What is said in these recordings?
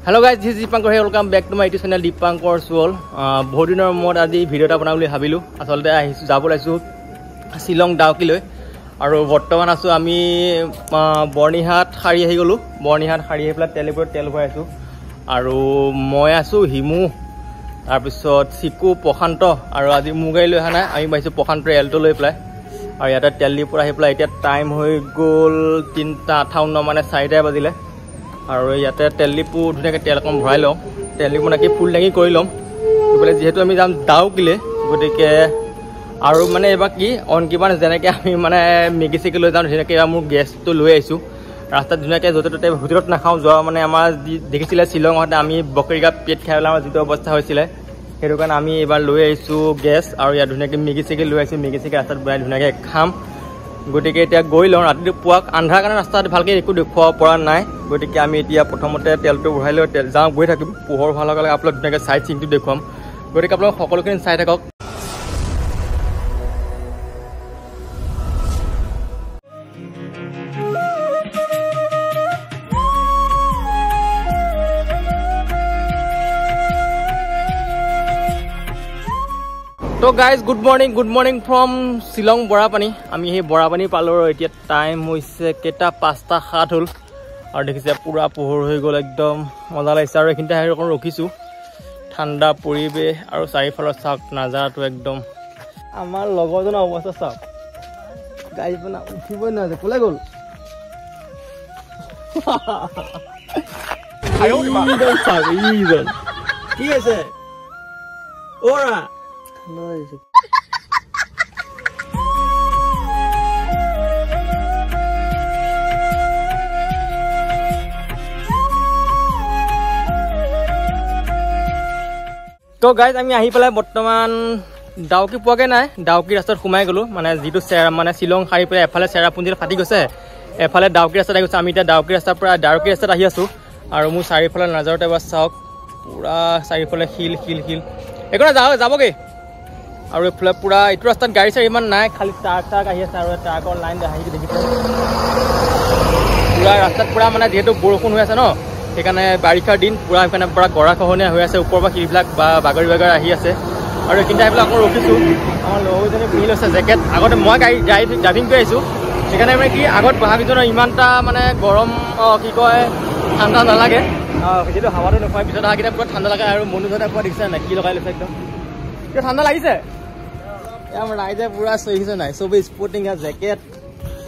Hello guys, this is Deepankar here. Welcome back to my YouTube channel Deepankar's World. বহুত দিনৰ মূৰত আজি video এটা বনাবলৈ ভাবিলো। আসলতে আহিছো যাব লাইছো শিলং ডাউকিলৈ আৰু বৰ্তমান আছো আমি বৰ্ণিহাট খাৰি আহি গলো। বৰ্ণিহাট খাৰি আহি পেলাই তেলপুৰত তেল ভৰাই আছো আৰু মই আছো হিমু তাৰ পিছত চিকু প্ৰশান্ত আৰু আজি মোৰ গাড়ী লৈ আহা নাই আমি পাইছো প্ৰশান্তৰ এল্টো লৈ পেলাই আৰু ইয়াতে তেলপুৰ আহি পেলাই এতিয়া টাইম হৈ গ'ল 3:58 মানে 4টা বাজিলে আৰু ইয়াতে তেলডিপু ধুনীয়াকৈ তেল অকণ ভৰাই লওঁ তেলডিপু নাকি ফুল টেঙি কৰি ল'ম বোলে যিহেতু আমি যাম ডাউকিলে গতিকে আৰু মানে এবাৰ কি অন কিমান যেনেকৈ আমি মানে মেগি চেগি লৈ যাওঁ ধুনীয়াকৈ মোৰ গেছটো লৈ আহিছোঁ ৰাস্তাত ধুনীয়াকৈ য'তে ত'তে হোটেলত নাখাওঁ যোৱা মানে আমাৰ দেখিছিলে শ্বিলঙতে আমি বকৰিকা পেট খাই পেলাই আমাৰ যিটো অৱস্থা হৈছিলে সেইটো কাৰণে আমি এইবাৰ লৈ আহিছোঁ গেছ আৰু ইয়াত ধুনীয়াকৈ মেগি চেগি লৈ আহিছোঁ মেগি চেগি ৰাস্তাত বনাই ধুনীয়াকৈ খাম গতিকে এতিয়া গৈ লওঁ ৰাতিটো পুৱাক আন্ধাৰ কাৰণে ৰাস্তাত ভালকৈ একো দেখুৱাব পৰা নাই গতিকে আমি এতিয়া প্ৰথমতে তেলটো ভৰাই লৈ তেল যাওঁ গৈ থাকিম পোহৰ হোৱাৰ লগে লগে আপোনালোক ধুনীয়াকৈ চাইড চিনটো দেখুৱাম গতিকে আপোনালোক সকলোখিনি চাই থাকক তো guys good morning from Shillong Barapani আমি সেই বৰাপানী পালোঁ এতিয়া টাইম হৈছে কেইটা 5:07 হ'ল আৰু দেখিছে পুৰা পোহৰ হৈ গ'ল একদম মজা লাগিছে আৰু এইখিনিতে আহি অকণ ৰখিছোঁ ঠাণ্ডা পৰিৱেশ আৰু চাৰিওফালৰ চাওক নাজাৰাটো একদম আমাৰ লগৰজনৰ অৱস্থা চাওক গাড়ী পেনা উঠিবই নোৱাৰে ক'লে গ'ল কি আছে অ'ৰা তো গাইজ আমি আহি পেলাই বৰ্তমান ডাউকি পোৱাগৈ নাই ডাউকি ৰাস্তাত সোমাই গ'লোঁ মানে যিটো মানে শ্বিলং সাৰি পেলাই এফালে চেৰাপুঞ্জীত ফাটি গৈছে এফালে ডাউকি ৰাস্তাত আহি গৈছে আমি এতিয়া ডাউকি ৰাস্তাৰ পৰা ডাউকি ৰাস্তাত আহি আছোঁ আৰু মোৰ চাৰিওফালে নাজাৰতে এবাৰ চাওক পুৰা চাৰিওফালে শিল একো নাই যাবগৈ আৰু এইফালে পুৰা এইটো ৰাস্তাত গাড়ী চাড়ী ইমান নাই খালি ট্ৰাক আহি আছে আৰু ট্ৰাকৰ লাইন আহি দেখিছে পুৰা ৰাস্তাত পুৰা মানে যিহেতু বৰষুণ হৈ আছে ন সেইকাৰণে বাৰিষাৰ দিন পুৰা সেইকাৰণে পুৰা গৰাখহনীয়া হৈ আছে ওপৰৰ পৰা শিলবিলাক বাগৰি আহি আছে আৰু এইখিনিতে আহি পেলাই আকৌ ৰখিছোঁ আমাৰ লগৰজনী পিন্ধি লৈছে জেকেট আগতে মই গাড়ী ড্ৰাইভিং কৰি আহিছোঁ সেইকাৰণে মানে কি আগত বহাগীজনৰ ইমানটা মানে গৰম কি কয় ঠাণ্ডা নালাগে যিটো হাৱাটো নোখোৱাই পিছত অহাকেইটা পুৰা ঠাণ্ডা লাগে আৰু মনোজনে পুৰা দেখিছে নাই কি লগাই লৈছে একদম কিয় ঠাণ্ডা লাগিছে আমাৰ ৰাইজে পুৰা চহিছে নাই চবেই স্পৰ্টিং জেকেট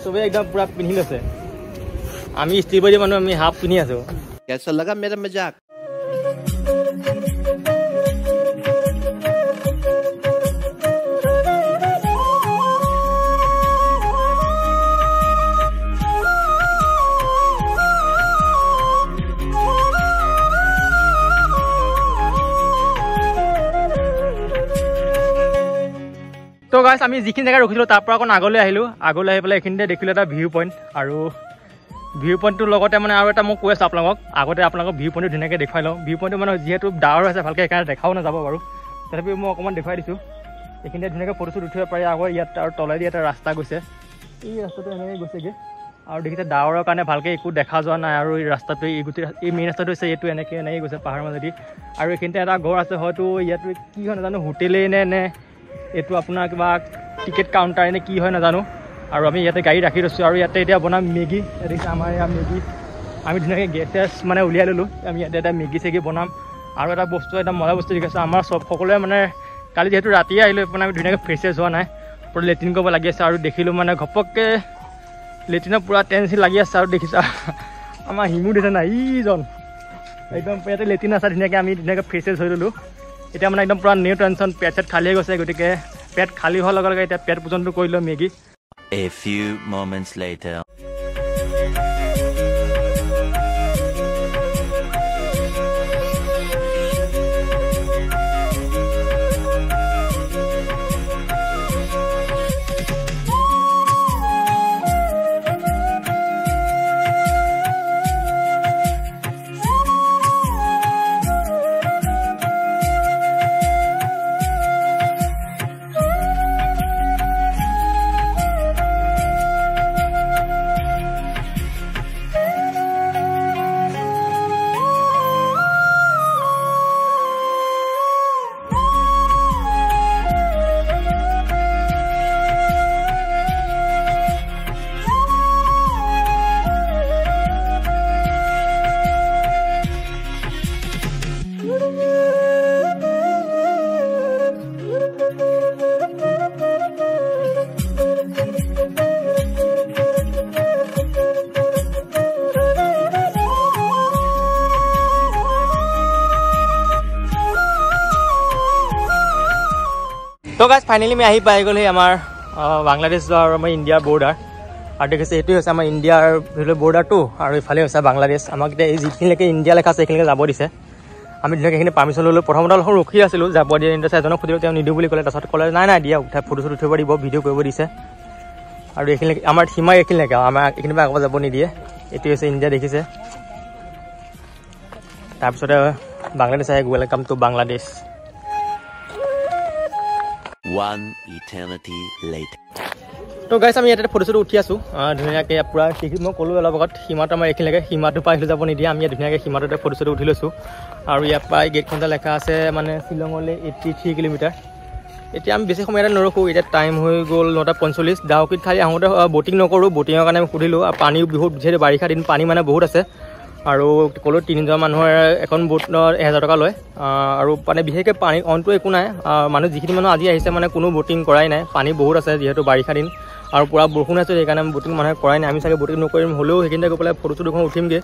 চবেই একদম পুৰা পিন্ধি লৈছে আমি ষ্টিবডি মানুহ আমি হাফ পিন্ধি আছোঁ कैसा लगा मेरा मजाक তো গাইজ আমি যিখিনি জেগাত ৰখিছিলোঁ তাৰ পৰা অকণ আগলৈ আহিলোঁ আগলৈ আহি পেলাই এইখিনিতে দেখিলোঁ এটা ভিউ পইণ্ট আৰু ভিউ পইণ্টটোৰ লগতে মানে আৰু এটা মই কৈ আছোঁ আপোনালোকক আগতে আপোনালোকক ভিউ পইণ্টটো ধুনীয়াকৈ দেখুৱাই লওঁ ভিউ পইণ্টটো মানে যিহেতু ডাৱৰ আছে ভালকৈ সেইকাৰণে দেখাও নাযাব বাৰু তথাপিও মই অকণমান দেখুৱাই দিছোঁ এইখিনিতে ধুনীয়াকৈ ফটো চটো উঠিব পাৰি আগৰ ইয়াত আৰু তলেদি এটা ৰাস্তা গৈছে এই ৰাস্তাটো এনেকৈ গৈছেগৈ আৰু দেখিছে ডাৱৰৰ কাৰণে ভালকৈ একো দেখা যোৱা নাই আৰু এই ৰাস্তাটো এই মেইন ৰাস্তাটো হৈছে এইটো এনেকৈ গৈছে পাহাৰৰ মাজেদি আৰু এইখিনিতে এটা ঘৰ আছে হয়তো ইয়াতো কি হয় নাজানো হোটেলেই নে এইটো আপোনাৰ কিবা টিকেট কাউণ্টাৰ নে কি হয় নাজানো আৰু আমি ইয়াতে গাড়ী ৰাখি লৈছোঁ আৰু ইয়াতে এতিয়া বনাম মেগী দেখিছে আমাৰ ইয়াত মেগী আমি ধুনীয়াকৈ গেছ মানে উলিয়াই ল'লোঁ আমি ইয়াতে এটা মেগী চেগি বনাম আৰু এটা বস্তু এটা মজা বস্তু দেখিছোঁ আমাৰ সকলোৱে মানে কালি যিহেতু ৰাতিয়ে আহিলোঁ মানে আমি ধুনীয়াকৈ ফ্ৰেছেছ হোৱা নাই পুৰা লেট্ৰিন কৰিব লাগি আছে আৰু দেখিলোঁ মানে ঘপককৈ লেট্ৰিনৰ পুৰা টেনচন লাগি আছে আৰু দেখিছা আমাৰ হিমু দিছে নাই ইজন একদম ইয়াতে লেট্ৰিন আছে ধুনীয়াকৈ আমি ধুনীয়াকৈ ফ্ৰেছেছ হৈ ল'লোঁ এতিয়া মানে একদম পুৰা নিউ টেনশ্যন পেট চেট খালী হৈ গৈছে গতিকে পেট খালী হোৱাৰ লগে লগে এতিয়া পেট পৰ্যন্ত কৰি লওঁ Maggi A few moments later তো গাইজ ফাইনেলি আমি আহি পাই গ'ল সেই আমাৰ বাংলাদেশ আৰু আমাৰ ইণ্ডিয়াৰ বৰ্ডাৰ আৰু দেখিছে এইটোৱে হৈছে আমাৰ ইণ্ডিয়াৰ বৰ্ডাৰটো আৰু ইফালে হৈছে বাংলাদেশ আমাক এতিয়া এই যিখিনিলৈকে ইণ্ডিয়া লেখা আছে সেইখিনিলৈকে যাব দিছে আমি ধুনীয়াকৈ সেইখিনি পাৰ্মিশ্যন ল'লোঁ প্ৰথমতে অলপ ৰখি আছিলোঁ যাব দিয়ে ইণ্টাৰেষ্ট এজনক সুধিলোঁ তেওঁ নিদিওঁ বুলি ক'লে তাৰপিছত ক'লে নাই দিয়া উঠাই ফটো চটো উঠিব দিব ভিডিঅ' কৰিব দিছে আৰু এইখিনিলৈকে আমাৰ সীমা এইখিনিলৈকে আমাৰ এইখিনিৰ পৰা আগৰ যাব নিদিয়ে এইটো হৈছে ইণ্ডিয়া দেখিছে তাৰপিছতে বাংলাদেশ আহে welcome to Bangladesh One eternity later. তো গাইছ আমি ইয়াতে ফটো চটো উঠি আছোঁ ধুনীয়াকৈ পূৰা মই ক'লোঁ অলপ আগত সীমাটো আমাৰ এইখিনিলৈকে সীমাটোৰ পৰা আহিলে যাব নিদিয়ে আমি ধুনীয়াকৈ সীমাটোতে ফটো চটো উঠি লৈছোঁ আৰু ইয়াৰ পৰা গেটখনতে লেখা আছে মানে শ্বিলঙলৈ 83 কিলোমিটাৰ এতিয়া আমি বেছি সময় ইয়াতে নৰখোঁ এতিয়া টাইম হৈ গ'ল 9:45 ডাউকিত খালি আহোঁতে ব'টিং নকৰোঁ ব'টিঙৰ কাৰণে আমি সুধিলোঁ আৰু পানীও বহুত যিহেতু বাৰিষা দিন পানী মানে বহুত আছে আৰু ক'লোঁ 3জন মানুহৰ এখন ব'টত 1000 টকা লয় আৰু মানে বিশেষকৈ পানী অনটো একো নাই মানুহ যিখিনি মানুহ আজি আহিছে মানে কোনো ব'টিং কৰাই নাই পানী বহুত আছে যিহেতু বাৰিষা দিন আৰু পূৰা বৰষুণ আছে সেইকাৰণে আমি ব'টিং মানুহে কৰাই নাই আমি চাগে ব'টিং নকৰিম হ'লেও সেইখিনিতে গৈ পেলাই ফটো চটোখন উঠিমগৈ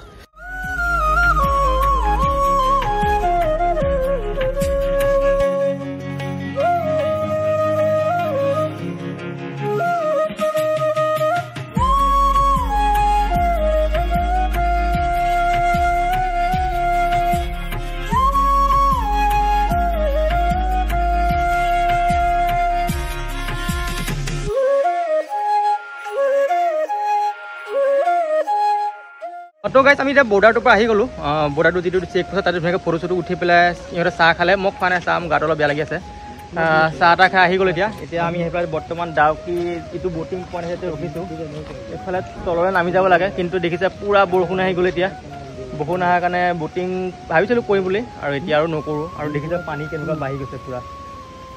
তো গাইছ আমি এতিয়া বৰ্ডাৰটোৰ পৰা আহি গ'লোঁ বৰ্ডাৰটো যিটো চেক কৰিছে তাতে ধুনীয়াকৈ ফটো চটো উঠি পেলাই সিহঁতে চাহ খালে মোক খোৱা নাই চাহ মোৰ গাটো অলপ বেয়া লাগি আছে চাহ তাহ খাই আহি গ'লোঁ এতিয়া আমি সেইফালে বৰ্তমান ডাউকি যিটো ব'টিং পইণ্ট আছে ৰখিছোঁ এইফালে তললৈ নামি যাব লাগে কিন্তু দেখিছে পূৰা বৰষুণ আহি গ'ল এতিয়া বৰষুণ অহাৰ কাৰণে ব'টিং ভাবিছিলোঁ কৰিম বুলি আৰু এতিয়া আৰু নকৰোঁ আৰু দেখিছে পানী কেনেকুৱা বাঢ়ি গৈছে পূৰা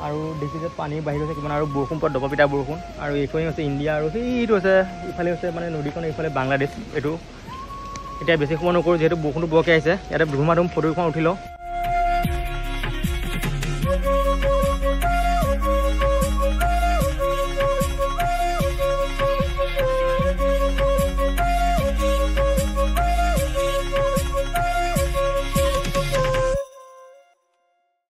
আৰু দেখিছে পানী বাঢ়ি গৈছে কিমান আৰু বৰষুণ পৰা দবাপিটা বৰষুণ আৰু এইখনেই হৈছে ইণ্ডিয়া আৰু সেইটো হৈছে ইফালে হৈছে মানে নদীখন এইফালে বাংলাদেশ এইটো এতিয়া বেছি সময় নকৰোঁ যিহেতু বৰষুণটো বৰকৈ আহিছে ইয়াতে ধুমা ধুম ফটো এখন উঠি লওঁ